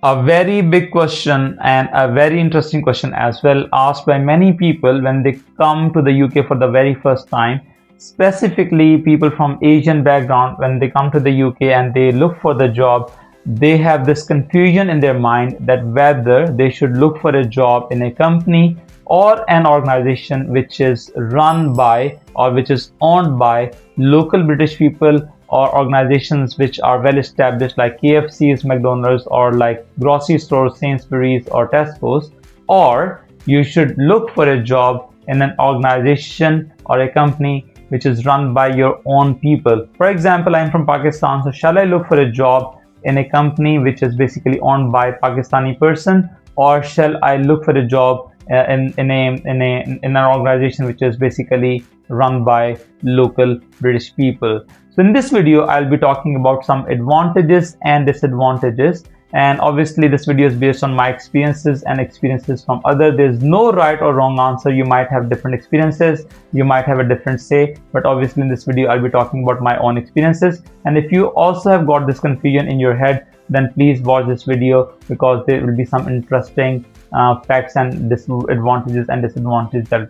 A very big question and a very interesting question as well, asked by many people when they come to the UK for the very first time. Specifically, people from Asian background, when they come to the UK and they look for the job, they have this confusion in their mind that whether they should look for a job in a company or an organization which is run by or which is owned by local British people, or organizations which are well established like KFC's, McDonald's, or like grocery stores, Sainsbury's or Tesco's, or you should look for a job in an organization or a company which is run by your own people. For example, I'm from Pakistan, so shall I look for a job in a company which is basically owned by Pakistani person, or shall I look for a job in an organization which is basically run by local British people? So in this video, I'll be talking about some advantages and disadvantages. And obviously this video is based on my experiences and experiences from others. There's no right or wrong answer. You might have different experiences, you might have a different say, but obviously in this video, I'll be talking about my own experiences. And if you also have got this confusion in your head, then please watch this video, because there will be some interesting facts and advantages and disadvantages that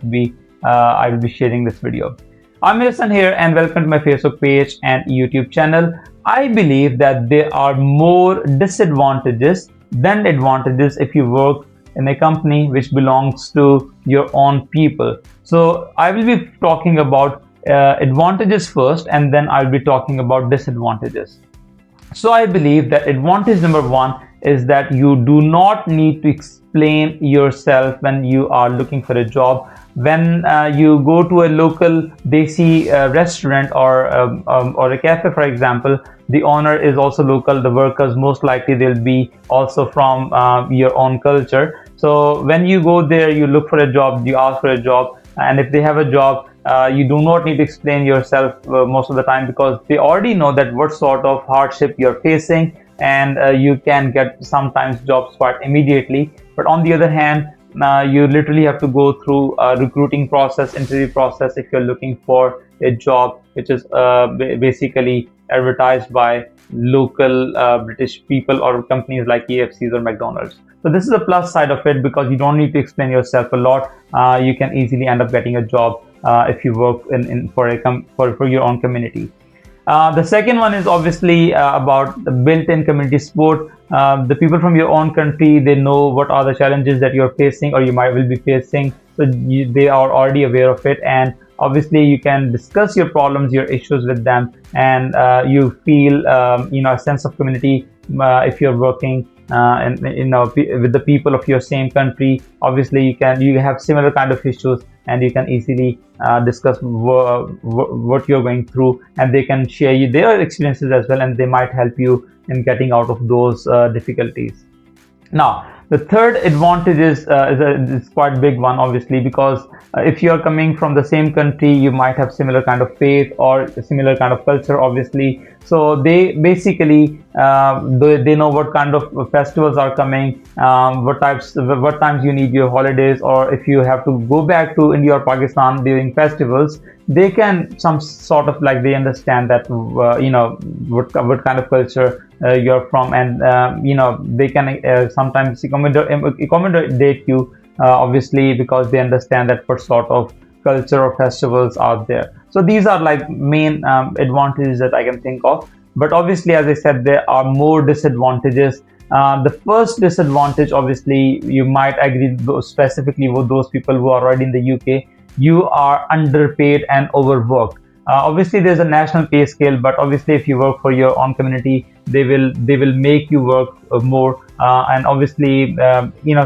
I will be sharing this video. I'm Wilson here, and welcome to my Facebook page and YouTube channel. I believe that there are more disadvantages than advantages if you work in a company which belongs to your own people. So I will be talking about advantages first, and then I'll be talking about disadvantages. So I believe that advantage number one is that you do not need to explain yourself when you are looking for a job. When you go to a local Desi restaurant or a cafe, for example, the owner is also local. The workers, most likely they'll be also from your own culture. So when you go there, you look for a job, you ask for a job, and if they have a job, you do not need to explain yourself most of the time, because they already know that what sort of hardship you're facing, and you can get sometimes jobs quite immediately. But on the other hand, you literally have to go through a recruiting process, interview process, if you're looking for a job which is basically advertised by local British people or companies like KFC's or McDonald's. So this is the plus side of it, because you don't need to explain yourself a lot. You can easily end up getting a job if you work for your own community. The second one is obviously about the built-in community support. The people from your own country, they know what are the challenges that you're facing or you will be facing. So they are already aware of it, and obviously you can discuss your problems, your issues with them, and you feel a sense of community if you're working with the people of your same country. Obviously you have similar kind of issues, and you can easily discuss what you're going through, and they can share you their experiences as well, and they might help you in getting out of those difficulties. Now, the third advantage is quite big one, obviously, because if you are coming from the same country, you might have similar kind of faith or similar kind of culture, obviously. So they basically they know what kind of festivals are coming, what times you need your holidays, or if you have to go back to India or Pakistan during festivals, they can some sort of like they understand that what kind of culture you're from, and they can sometimes accommodate you, obviously, because they understand that what sort of culture or festivals are there. So these are like main advantages that I can think of. But obviously, as I said, there are more disadvantages. The first disadvantage, obviously, you might agree specifically with those people who are already in the UK. You are underpaid and overworked. Obviously, there's a national pay scale, but obviously, if you work for your own community, they will make you work more. And obviously,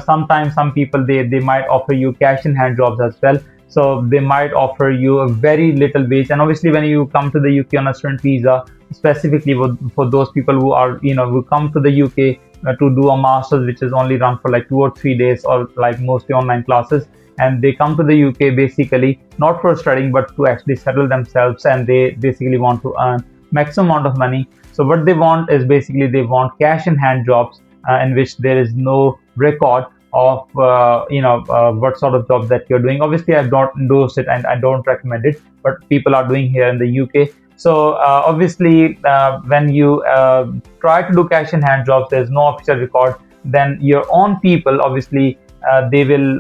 sometimes some people they might offer you cash in hand jobs as well. So they might offer you a very little wage. And obviously, when you come to the UK on a student visa, specifically for those people who are who come to the UK to do a master's, which is only run for like 2 or 3 days, or like mostly online classes, and they come to the UK basically not for studying but to actually settle themselves, and they basically want to earn maximum amount of money. So what they want is basically they want cash in hand jobs in which there is no record of what sort of job that you're doing. Obviously, I've not endorsed it and I don't recommend it, but people are doing here in the UK. So obviously when you try to do cash in hand jobs, there's no official record. then your own people, obviously, they will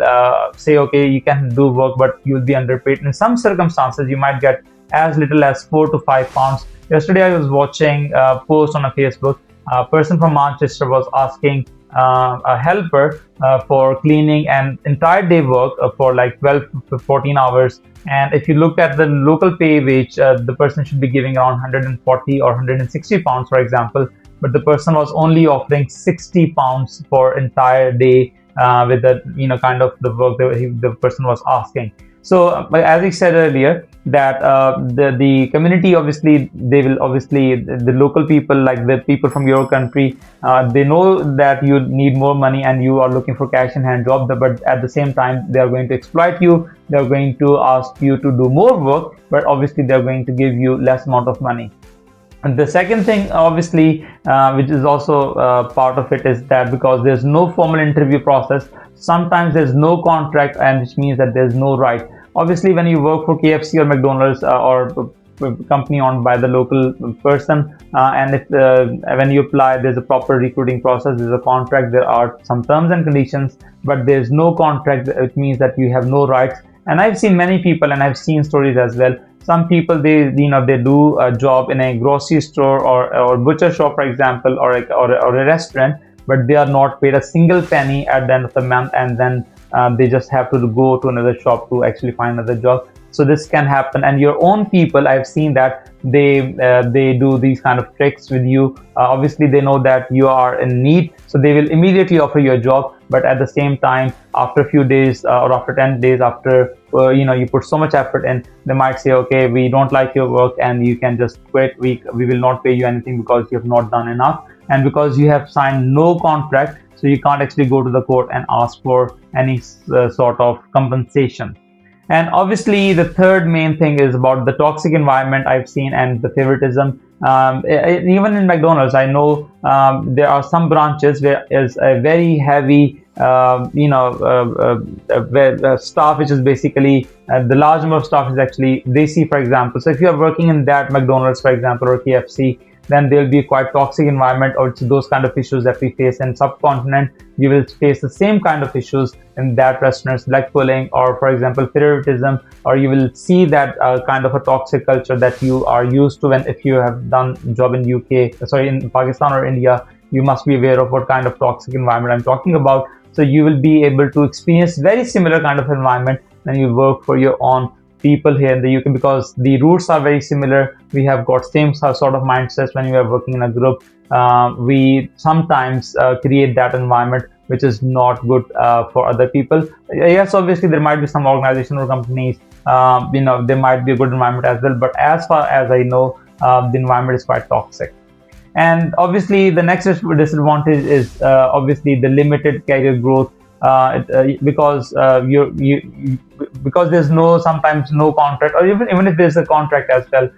say, okay, you can do work, but you'll be underpaid. In some circumstances, you might get as little as £4 to £5. Yesterday, I was watching a post on a Facebook. A person from Manchester was asking a helper for cleaning and entire day work for like 12 to 14 hours. And if you look at the local pay wage, the person should be giving around 140 or £160, for example. But the person was only offering £60 for entire day with the kind of the work that the person was asking. So as I said earlier, that the community, obviously they will, obviously the local people, like the people from your country, they know that you need more money and you are looking for cash in hand job, but at the same time they are going to exploit you. They are going to ask you to do more work, but obviously they are going to give you less amount of money. And the second thing, obviously, which is also part of it, is that because there's no formal interview process, sometimes there's no contract, and which means that there's no right. Obviously, when you work for KFC or McDonald's or a company owned by the local person, and if when you apply, there's a proper recruiting process, there's a contract, there are some terms and conditions, but there's no contract. It means that you have no rights. And I've seen many people, and I've seen stories as well. Some people, they do a job in a grocery store or butcher shop, for example, or a restaurant, but they are not paid a single penny at the end of the month, and then they just have to go to another shop to actually find another job. So this can happen, and your own people, I've seen that they do these kind of tricks with you. Obviously, they know that you are in need, so they will immediately offer you a job. But at the same time, after a few days or after 10 days, after you put so much effort in, they might say, okay, we don't like your work and you can just quit. We will not pay you anything because you have not done enough, and because you have signed no contract, so you can't actually go to the court and ask for any sort of compensation. And obviously, the third main thing is about the toxic environment I've seen and the favoritism. Even in McDonald's, I know there are some branches where is a very heavy, staff, which is basically the large number of staff is actually Desi, for example. So if you are working in that McDonald's, for example, or KFC, then there will be quite toxic environment, or those kind of issues that we face in subcontinent. You will face the same kind of issues in that restaurants, like bullying, or for example favoritism, or you will see that kind of a toxic culture that you are used to. When if you have done job in in Pakistan or India, you must be aware of what kind of toxic environment I'm talking about. So you will be able to experience very similar kind of environment when you work for your own people here in the UK, because the roots are very similar. We have got same sort of mindsets. When we are working in a group, we sometimes create that environment which is not good for other people. Yes, obviously there might be some organization or companies, there might be a good environment as well, but as far as I know, the environment is quite toxic. And obviously the next disadvantage is obviously the limited career growth, because because there's sometimes no contract, or even if there's a contract as well,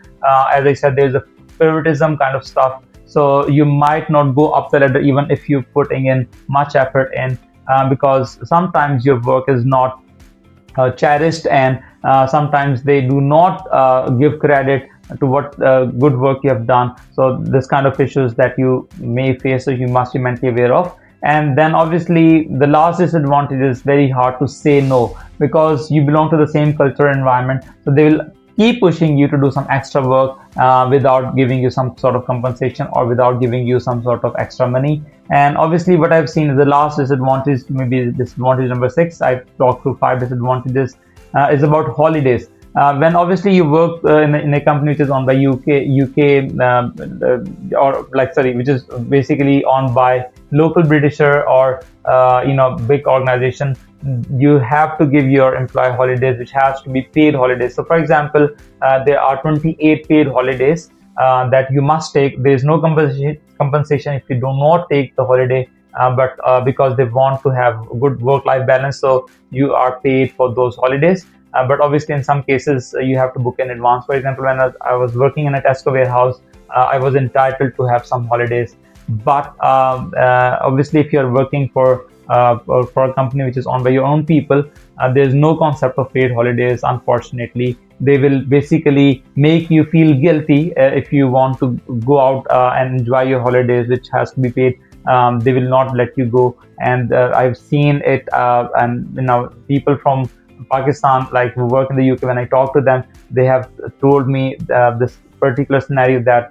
as I said, there's a favoritism kind of stuff. So you might not go up the ladder even if you're putting in much effort in, because sometimes your work is not cherished, and sometimes they do not give credit to what good work you have done. So this kind of issues that you may face, so you must be mentally aware of. And then obviously the last disadvantage is very hard to say no, because you belong to the same cultural environment, so they will keep pushing you to do some extra work without giving you some sort of compensation, or without giving you some sort of extra money. And obviously what I've seen is the last disadvantage, maybe disadvantage number 6, I've talked through 5 disadvantages, is about holidays. When obviously you work in a company which is owned by which is basically owned by local Britisher or big organization, you have to give your employee holidays, which has to be paid holidays. So for example, there are 28 paid holidays that you must take. There is no compensation if you do not take the holiday, but because they want to have good work-life balance, so you are paid for those holidays. But obviously in some cases you have to book in advance. For example, when I was working in a Tesco warehouse, I was entitled to have some holidays. But obviously if you're working for a company which is owned by your own people, there's no concept of paid holidays, unfortunately. They will basically make you feel guilty if you want to go out and enjoy your holidays, which has to be paid. they will not let you go. And I've seen it, and people from Pakistan, like who work in the UK, when I talk to them, they have told me this particular scenario that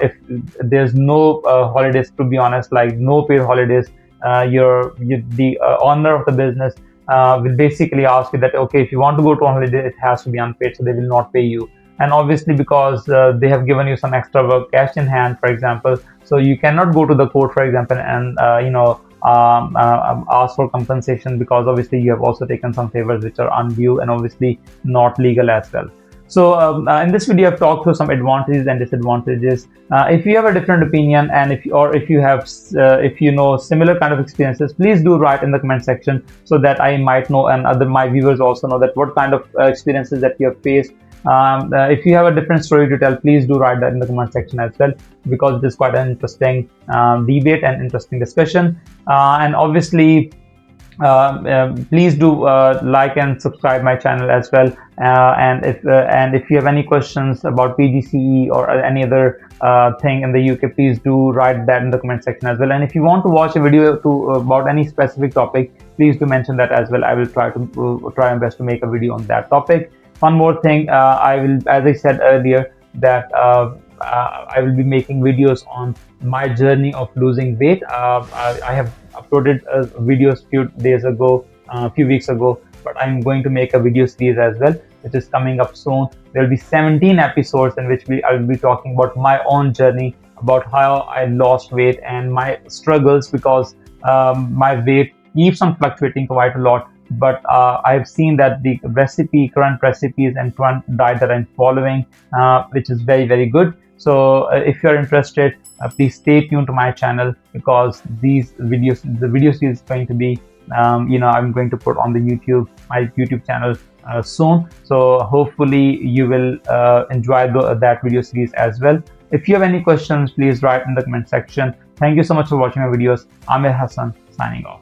if there's no holidays, to be honest, like no paid holidays, the owner of the business will basically ask you that, okay, if you want to go to a holiday, it has to be unpaid, so they will not pay you. And obviously, because they have given you some extra work, cash in hand, for example, so you cannot go to the court, for example, and ask for compensation, because obviously you have also taken some favors which are undue and obviously not legal as well. So in this video, I've talked through some advantages and disadvantages. If you have a different opinion, and if you have similar kind of experiences, please do write in the comment section, so that I might know, and my viewers also know, that what kind of experiences that you have faced. If you have a different story to tell, please do write that in the comment section as well, because it is quite an interesting debate and interesting discussion. And obviously, please do like and subscribe my channel as well. And if you have any questions about PGCE or any other thing in the UK, please do write that in the comment section as well. And if you want to watch a video about any specific topic, please do mention that as well. I will try my best to make a video on that topic. One more thing, I will, as I said earlier, that I will be making videos on my journey of losing weight. I have uploaded videos a few weeks ago, but I'm going to make a video series as well, which is coming up soon. There will be 17 episodes in which I will be talking about my own journey, about how I lost weight and my struggles, because my weight keeps on fluctuating quite a lot. But I've seen that the current recipes and current diet that I'm following, which is very, very good. So if you're interested, please stay tuned to my channel, because the video series is going to be, I'm going to put on my YouTube channel soon. So hopefully you will enjoy that video series as well. If you have any questions, please write in the comment section. Thank you so much for watching my videos. I'm Hassan, signing off.